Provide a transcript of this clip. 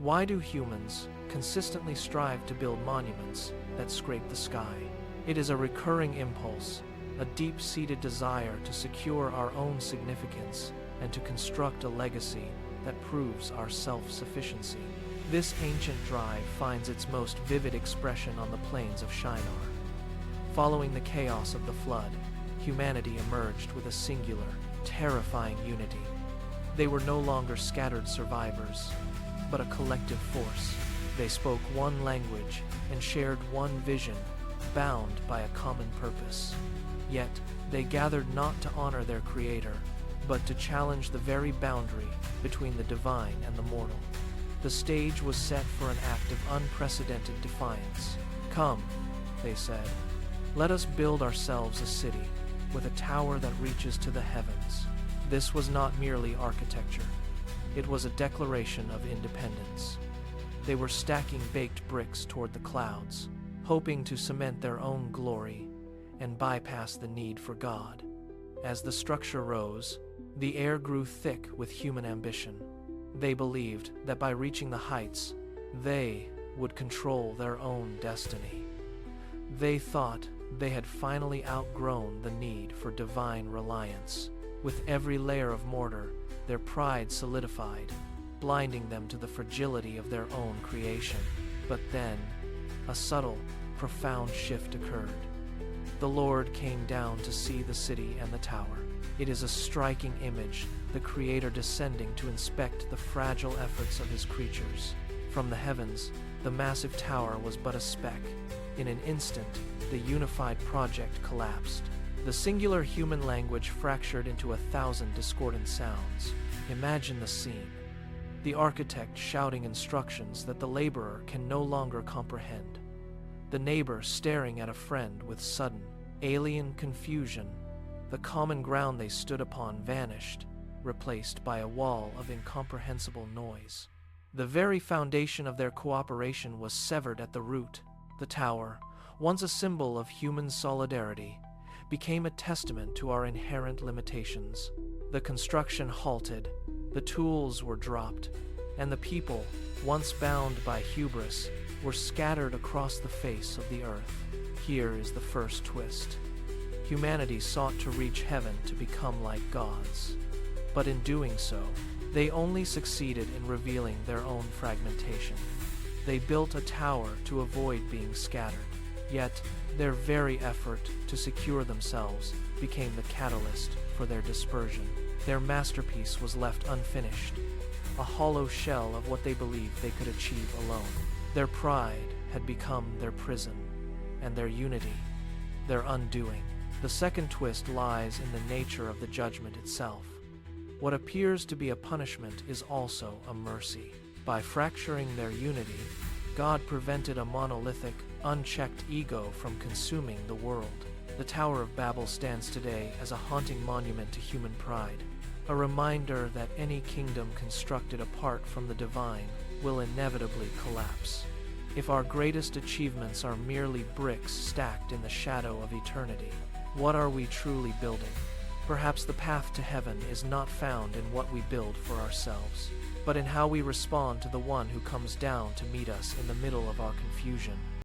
Why do humans consistently strive to build monuments that scrape the sky? It is a recurring impulse, a deep-seated desire to secure our own significance and to construct a legacy that proves our self-sufficiency. This ancient drive finds its most vivid expression on the plains of Shinar. Following the chaos of the flood, humanity emerged with a singular, terrifying unity. They were no longer scattered survivors, but a collective force. They spoke one language and shared one vision, bound by a common purpose. Yet, they gathered not to honor their creator, but to challenge the very boundary between the divine and the mortal. The stage was set for an act of unprecedented defiance. "Come," they said, "let us build ourselves a city with a tower that reaches to the heavens." This was not merely architecture. It was a declaration of independence. They were stacking baked bricks toward the clouds, hoping to cement their own glory and bypass the need for God. As the structure rose, the air grew thick with human ambition. They believed that by reaching the heights, they would control their own destiny. They thought they had finally outgrown the need for divine reliance. With every layer of mortar, their pride solidified, blinding them to the fragility of their own creation. But then, a subtle, profound shift occurred. The Lord came down to see the city and the tower. It is a striking image, the Creator descending to inspect the fragile efforts of His creatures. From the heavens, the massive tower was but a speck. In an instant, the unified project collapsed. The singular human language fractured into 1,000 discordant sounds. Imagine the scene. The architect shouting instructions that the laborer can no longer comprehend. The neighbor staring at a friend with sudden, alien confusion. The common ground they stood upon vanished, replaced by a wall of incomprehensible noise. The very foundation of their cooperation was severed at the root. The tower, once a symbol of human solidarity, became a testament to our inherent limitations. The construction halted, the tools were dropped, and the people, once bound by hubris, were scattered across the face of the earth. Here is the first twist. Humanity sought to reach heaven to become like gods. But in doing so, they only succeeded in revealing their own fragmentation. They built a tower to avoid being scattered. Yet, their very effort to secure themselves became the catalyst for their dispersion. Their masterpiece was left unfinished, a hollow shell of what they believed they could achieve alone. Their pride had become their prison, and their unity, their undoing. The second twist lies in the nature of the judgment itself. What appears to be a punishment is also a mercy. By fracturing their unity, God prevented a monolithic, unchecked ego from consuming the world. The Tower of Babel stands today as a haunting monument to human pride, a reminder that any kingdom constructed apart from the divine will inevitably collapse. If our greatest achievements are merely bricks stacked in the shadow of eternity, what are we truly building? Perhaps the path to heaven is not found in what we build for ourselves, but in how we respond to the one who comes down to meet us in the middle of our confusion.